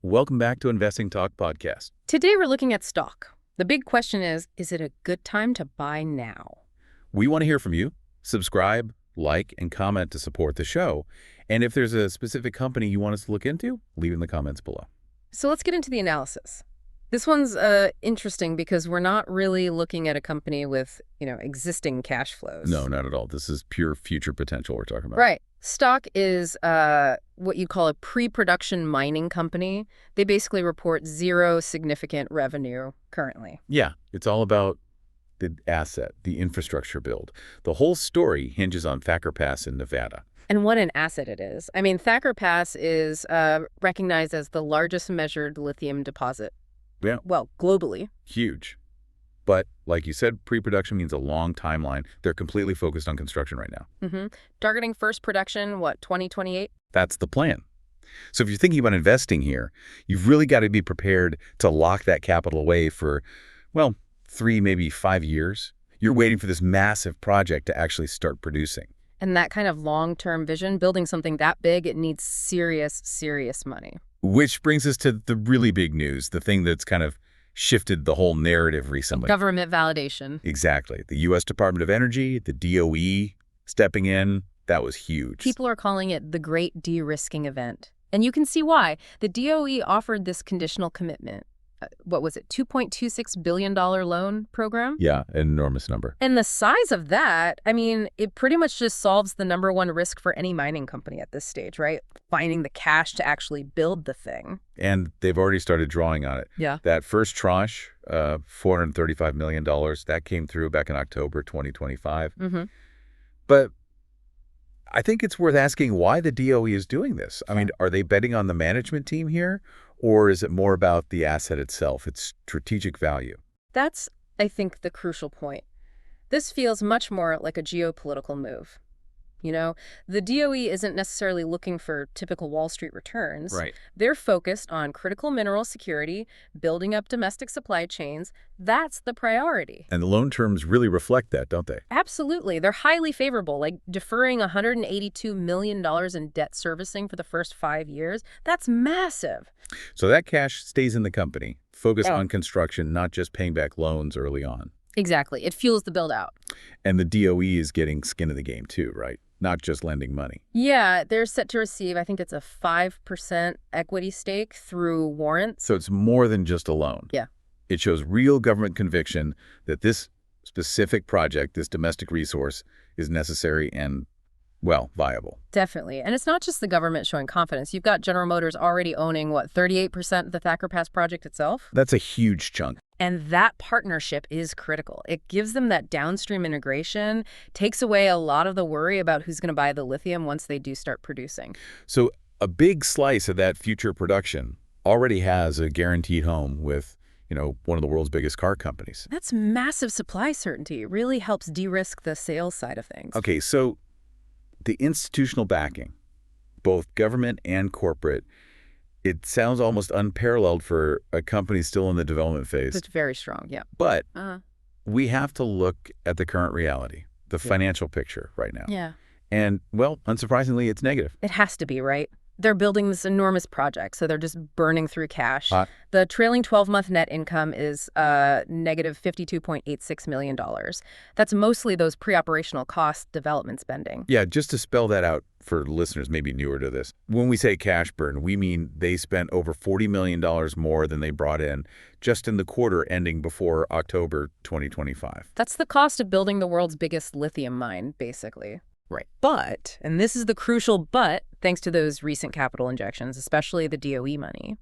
Welcome back to Investing Talk Podcast. Today we're looking at stock. The big question is it a good time to buy now? We want to hear from you. Subscribe, like, and comment to support the show. And if there's a specific company you want us to look into, leave in the comments below. So let's get into the analysis. This one's interesting because we're not really looking at a company with, existing cash flows. No, not at all. This is pure future potential we're talking about. Right. Stock is what you call a pre-production mining company. They basically report zero significant revenue currently. Yeah, it's all about the asset, the infrastructure build. The whole story hinges on Thacker Pass in Nevada. And what an asset it is. I mean, Thacker Pass is recognized as the largest measured lithium deposit. Yeah. Well, globally. Huge. But like you said, pre-production means a long timeline. They're completely focused on construction right now. Targeting first production, 2028? That's the plan. So if you're thinking about investing here, you've really got to be prepared to lock that capital away for, 3, maybe 5 years. You're waiting for this massive project to actually start producing. And that kind of long-term vision, building something that big, it needs serious, serious money. Which brings us to the really big news, the thing that's kind of shifted the whole narrative recently. Government validation. Exactly. The U.S. Department of Energy, the DOE stepping in, that was huge. People are calling it the great de-risking event. And you can see why. The DOE offered this conditional commitment. What was it, $2.26 billion loan program? Yeah, an enormous number. And the size of that, it pretty much just solves the #1 risk for any mining company at this stage, right? Finding the cash to actually build the thing. And they've already started drawing on it. Yeah. That first tranche, $435 million, that came through back in October 2025. But I think it's worth asking why the DOE is doing this. I mean, are they betting on the management team here? Or is it more about the asset itself, its strategic value? That's, I think, the crucial point. This feels much more like a geopolitical move. The DOE isn't necessarily looking for typical Wall Street returns. Right. They're focused on critical mineral security, building up domestic supply chains. That's the priority. And the loan terms really reflect that, don't they? Absolutely. They're highly favorable, like deferring $182 million in debt servicing for the first 5 years. That's massive. So that cash stays in the company, focused on construction, not just paying back loans early on. Exactly. It fuels the build out. And the DOE is getting skin in the game too, right? Not just lending money. Yeah, they're set to receive, I think it's a 5% equity stake through warrants. So it's more than just a loan. Yeah. It shows real government conviction that this specific project, this domestic resource, is necessary and, viable. Definitely. And it's not just the government showing confidence. You've got General Motors already owning, 38% of the Thacker Pass project itself? That's a huge chunk. And that partnership is critical. It gives them that downstream integration, takes away a lot of the worry about who's going to buy the lithium once they do start producing. So a big slice of that future production already has a guaranteed home with, one of the world's biggest car companies. That's massive supply certainty. It really helps de-risk the sales side of things. Okay, so the institutional backing, both government and corporate, it sounds almost unparalleled for a company still in the development phase. It's very strong, yeah. But we have to look at the current reality, the financial picture right now. Yeah. And, unsurprisingly, it's negative. It has to be, right? They're building this enormous project, so they're just burning through cash. The trailing 12-month net income is negative $52.86 million. That's mostly those pre-operational cost development spending. Yeah, just to spell that out for listeners maybe newer to this. When we say cash burn, we mean they spent over $40 million more than they brought in just in the quarter ending before October 2025. That's the cost of building the world's biggest lithium mine, basically. Right. But, and this is the crucial but, thanks to those recent capital injections, especially the DOE money,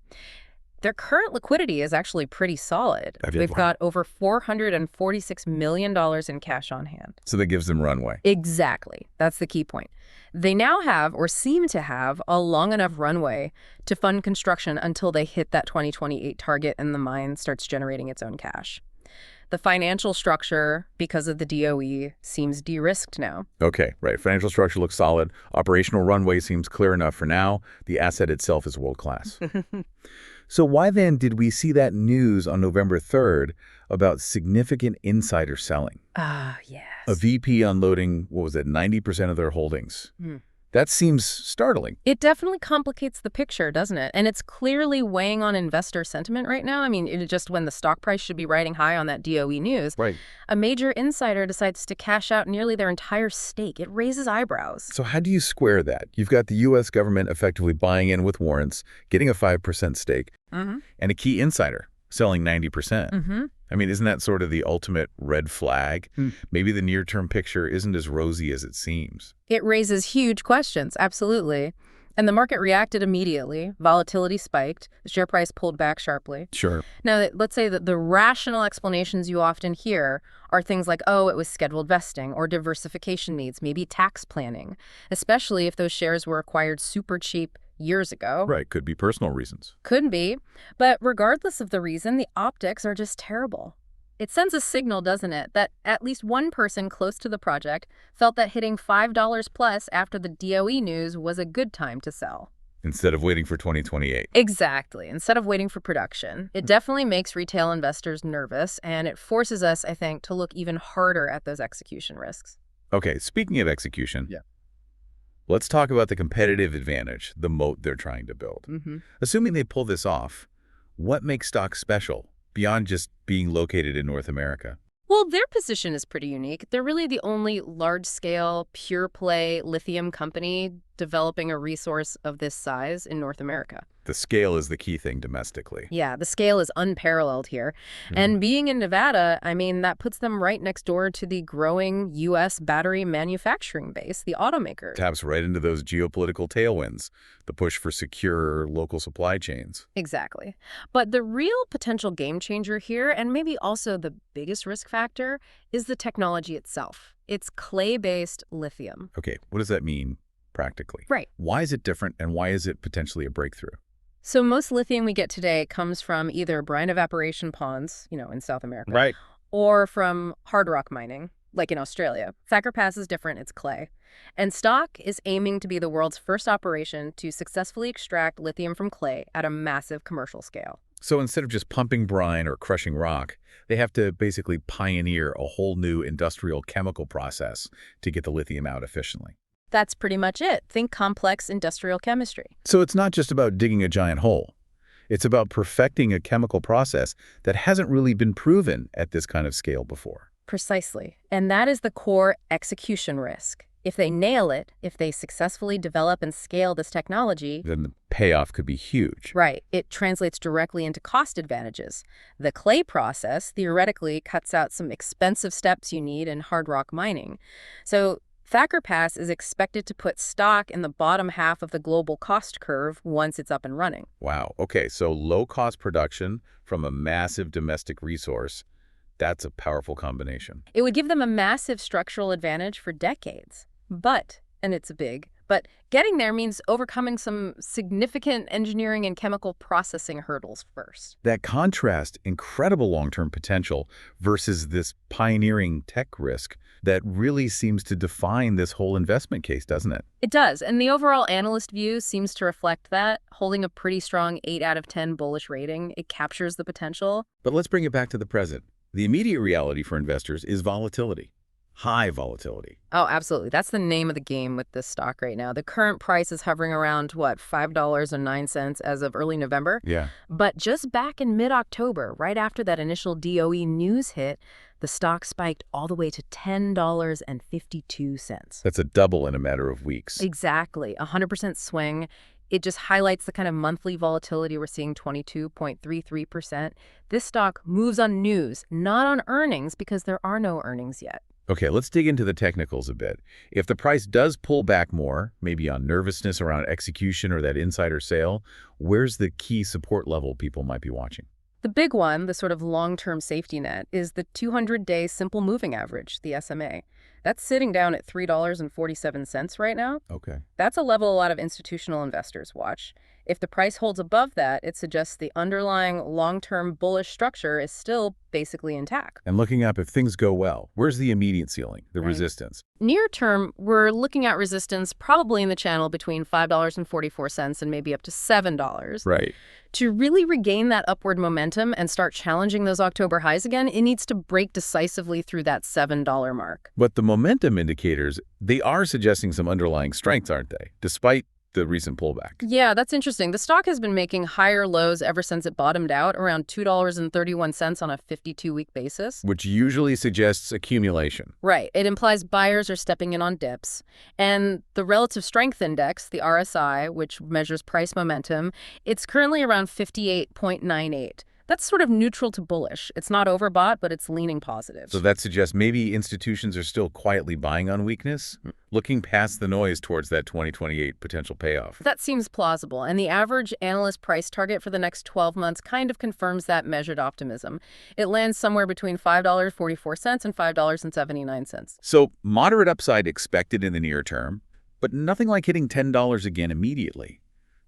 their current liquidity is actually pretty solid. They've got over $446 million in cash on hand. So that gives them runway. Exactly. That's the key point. They now have, or seem to have, a long enough runway to fund construction until they hit that 2028 target and the mine starts generating its own cash. The financial structure, because of the DOE, seems de-risked now. Okay, right. Financial structure looks solid. Operational runway seems clear enough for now. The asset itself is world-class. So why then did we see that news on November 3rd about significant insider selling? Ah, yes. A VP unloading, 90% of their holdings. That seems startling. It definitely complicates the picture, doesn't it? And it's clearly weighing on investor sentiment right now. I mean, just when the stock price should be riding high on that DOE news, Right. a major insider decides to cash out nearly their entire stake. It raises eyebrows. So how do you square that? You've got the U.S. government effectively buying in with warrants, getting a 5% stake, and a key insider selling 90%. I mean, isn't that sort of the ultimate red flag? Maybe the near-term picture isn't as rosy as it seems. It raises huge questions, absolutely. And the market reacted immediately. Volatility spiked. The share price pulled back sharply. Sure. Now, let's say that the rational explanations you often hear are things like, oh, it was scheduled vesting or diversification needs, maybe tax planning, especially if those shares were acquired super cheap years ago. Right, could be personal reasons. Could be. But regardless of the reason, the optics are just terrible. It sends a signal, doesn't it, that at least one person close to the project felt that hitting $5 plus after the DOE news was a good time to sell. Instead of waiting for 2028. Exactly. Instead of waiting for production. It definitely makes retail investors nervous, and it forces us, I think, to look even harder at those execution risks. Okay, speaking of execution, let's talk about the competitive advantage, the moat they're trying to build. Assuming they pull this off, what makes stocks special beyond just being located in North America? Well, their position is pretty unique. They're really the only large-scale, pure-play lithium company developing a resource of this size in North America. The scale is the key thing domestically. Yeah, the scale is unparalleled here. And being in Nevada, I mean, that puts them right next door to the growing U.S. battery manufacturing base, the automakers. Taps right into those geopolitical tailwinds, the push for secure local supply chains. Exactly. But the real potential game changer here, and maybe also the biggest risk factor, is the technology itself. It's clay-based lithium. Okay, what does that mean practically? Right. Why is it different, and why is it potentially a breakthrough? So most lithium we get today comes from either brine evaporation ponds, in South America. Right. Or from hard rock mining, like in Australia. Thacker Pass is different, it's clay. And Stock is aiming to be the world's first operation to successfully extract lithium from clay at a massive commercial scale. So instead of just pumping brine or crushing rock, they have to basically pioneer a whole new industrial chemical process to get the lithium out efficiently. That's pretty much it. Think complex industrial chemistry. So it's not just about digging a giant hole. It's about perfecting a chemical process that hasn't really been proven at this kind of scale before. Precisely. And that is the core execution risk. If they nail it, if they successfully develop and scale this technology, Then the payoff could be huge. right, it translates directly into cost advantages. The clay process theoretically cuts out some expensive steps you need in hard rock mining. So Thacker Pass is expected to put Stock in the bottom half of the global cost curve once it's up and running. Wow. Okay, so low-cost production from a massive domestic resource, that's a powerful combination. It would give them a massive structural advantage for decades. But, and it's but getting there means overcoming some significant engineering and chemical processing hurdles first. That contrast incredible long-term potential versus this pioneering tech risk that really seems to define this whole investment case, doesn't it? It does, and the overall analyst view seems to reflect that, holding a pretty strong 8 out of 10 bullish rating. It captures the potential. But let's bring it back to the present. The immediate reality for investors is volatility. High volatility. Oh, absolutely. That's the name of the game with this stock right now. The current price is hovering around, $5.09 as of early November? Yeah. But just back in mid-October, right after that initial DOE news hit, the stock spiked all the way to $10.52. That's a double in a matter of weeks. Exactly. 100% swing. It just highlights the kind of monthly volatility we're seeing, 22.33%. This stock moves on news, not on earnings, because there are no earnings yet. Okay, let's dig into the technicals a bit. If the price does pull back more, maybe on nervousness around execution or that insider sale, where's the key support level people might be watching? The big one, the sort of long-term safety net, is the 200-day simple moving average, the SMA. That's sitting down at $3.47 right now. Okay. That's a level a lot of institutional investors watch. If the price holds above that, it suggests the underlying long-term bullish structure is still basically intact. And looking up if things go well, where's the immediate ceiling, the Right. resistance? Near term, we're looking at resistance probably in the channel between $5.44 and maybe up to $7. Right. To really regain that upward momentum and start challenging those October highs again, it needs to break decisively through that $7 mark. But the momentum indicators, they are suggesting some underlying strengths, aren't they? Despite the recent pullback. Yeah, that's interesting. The stock has been making higher lows ever since it bottomed out around $2.31 on a 52-week basis. Which usually suggests accumulation. Right. It implies buyers are stepping in on dips. And the relative strength index, the RSI, which measures price momentum, it's currently around 58.98. That's sort of neutral to bullish. It's not overbought, but it's leaning positive. So that suggests maybe institutions are still quietly buying on weakness, looking past the noise towards that 2028 potential payoff. That seems plausible, and the average analyst price target for the next 12 months kind of confirms that measured optimism. It lands somewhere between $5.44 and $5.79. So moderate upside expected in the near term, but nothing like hitting $10 again immediately.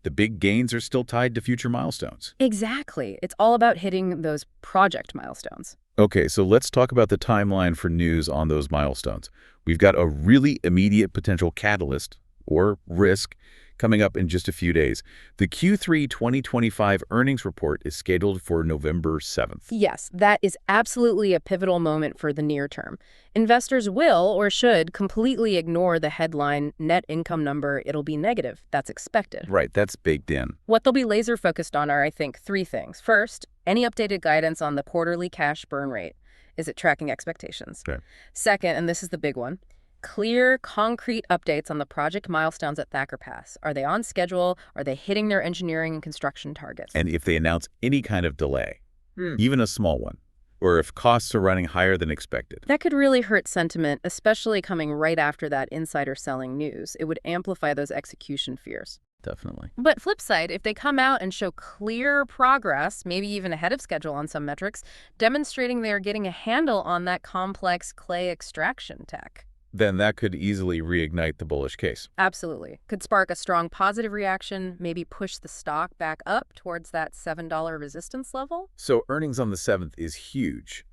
The big gains are still tied to future milestones. Exactly. It's all about hitting those project milestones. Okay, so let's talk about the timeline for news on those milestones. We've got a really immediate potential catalyst, or risk, coming up in just a few days. The Q3 2025 earnings report is scheduled for November 7th. Yes, that is absolutely a pivotal moment for the near term. Investors will, or should, completely ignore the headline net income number. It'll be negative. That's expected. Right, that's baked in. What they'll be laser focused on are, I think, three things. First, any updated guidance on the quarterly cash burn rate. Is it tracking expectations? Okay. Second, and this is the big one, clear, concrete updates on the project milestones at Thacker Pass. Are they on schedule? Are they hitting their engineering and construction targets? And if they announce any kind of delay, even a small one, or if costs are running higher than expected. That could really hurt sentiment, especially coming right after that insider selling news. It would amplify those execution fears. Definitely. But flip side, if they come out and show clear progress, maybe even ahead of schedule on some metrics, demonstrating they are getting a handle on that complex clay extraction tech, then that could easily reignite the bullish case. absolutely. Could spark a strong positive reaction, maybe push the stock back up towards that $7 resistance level. So earnings on the 7th is huge.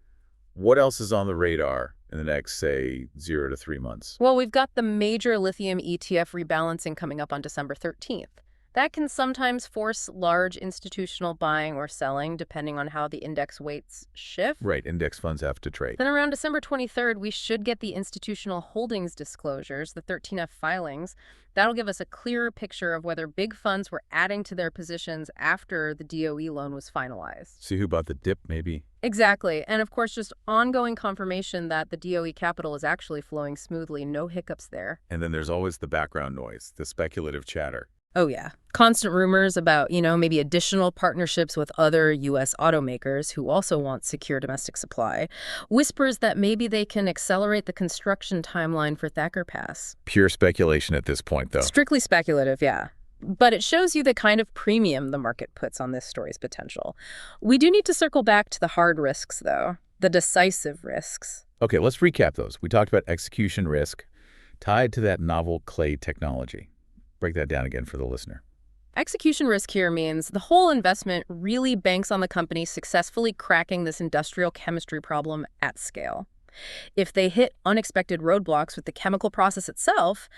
What else is on the radar in the next, say, 0 to 3 months? Well, we've got the major lithium ETF rebalancing coming up on December 13th. That can sometimes force large institutional buying or selling, depending on how the index weights shift. Right, index funds have to trade. Then around December 23rd, we should get the institutional holdings disclosures, the 13F filings. That'll give us a clearer picture of whether big funds were adding to their positions after the DOE loan was finalized. See who bought the dip, maybe? Exactly. And of course, just ongoing confirmation that the DOE capital is actually flowing smoothly, no hiccups there. And then there's always the background noise, the speculative chatter. Oh, yeah. Constant rumors about, maybe additional partnerships with other U.S. automakers who also want secure domestic supply. Whispers that maybe they can accelerate the construction timeline for Thacker Pass. Pure speculation at this point, though. Strictly speculative, yeah. But it shows you the kind of premium the market puts on this story's potential. We do need to circle back to the hard risks, though, the decisive risks. Okay, let's recap those. We talked about execution risk tied to that novel clay technology. Break that down again for the listener. Execution risk here means the whole investment really banks on the company successfully cracking this industrial chemistry problem at scale. If they hit unexpected roadblocks with the chemical process itself,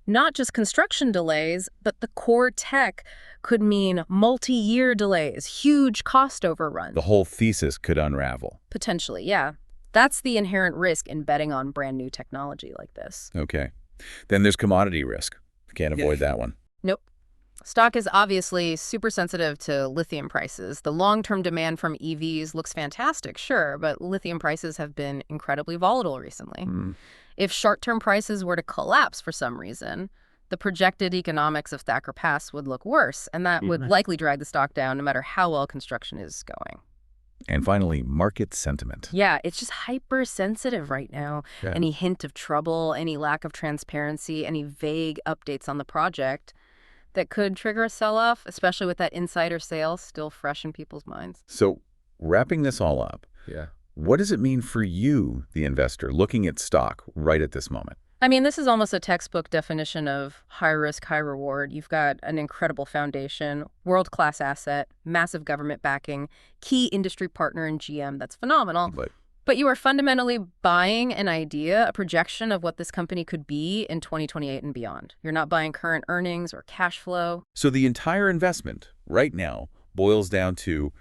not just construction delays, but the core tech could mean multi-year delays, huge cost overruns. The whole thesis could unravel. Potentially, yeah. That's the inherent risk in betting on brand new technology like this. Okay. Then there's commodity risk. Can't avoid that one. Nope. Stock is obviously super sensitive to lithium prices. The long-term demand from EVs looks fantastic, sure, but lithium prices have been incredibly volatile recently. If short-term prices were to collapse for some reason, the projected economics of Thacker Pass would look worse, and that would likely drag the stock down no matter how well construction is going. And finally, market sentiment. Yeah, it's just hypersensitive right now. Yeah. Any hint of trouble, any lack of transparency, any vague updates on the project that could trigger a sell-off, especially with that insider sale still fresh in people's minds. So wrapping this all up, what does it mean for you, the investor, looking at stock right at this moment? I mean, this is almost a textbook definition of high risk, high reward. You've got an incredible foundation, world-class asset, massive government backing, key industry partner in GM. That's phenomenal. But you are fundamentally buying an idea, a projection of what this company could be in 2028 and beyond. You're not buying current earnings or cash flow. So the entire investment right now boils down to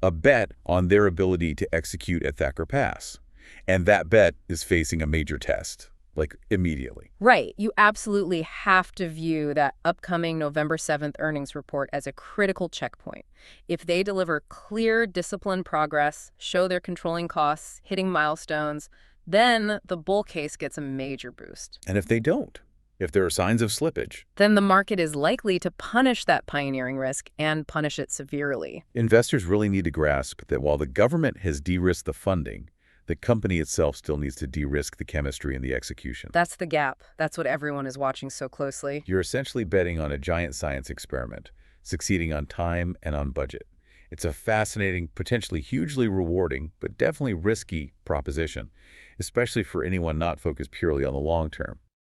a bet on their ability to execute at Thacker Pass. And that bet is facing a major test. like immediately. Right. You absolutely have to view that upcoming November 7th earnings report as a critical checkpoint. If they deliver clear, disciplined progress, show they're controlling costs, hitting milestones, then the bull case gets a major boost. And if they don't, if there are signs of slippage, Then the market is likely to punish that pioneering risk and punish it severely. investors really need to grasp that while the government has de-risked the funding, the company itself still needs to de-risk the chemistry and the execution. That's the gap. That's what everyone is watching so closely. You're essentially betting on a giant science experiment, succeeding on time and on budget. It's a fascinating, potentially hugely rewarding, but definitely risky proposition, especially for anyone not focused purely on the long term.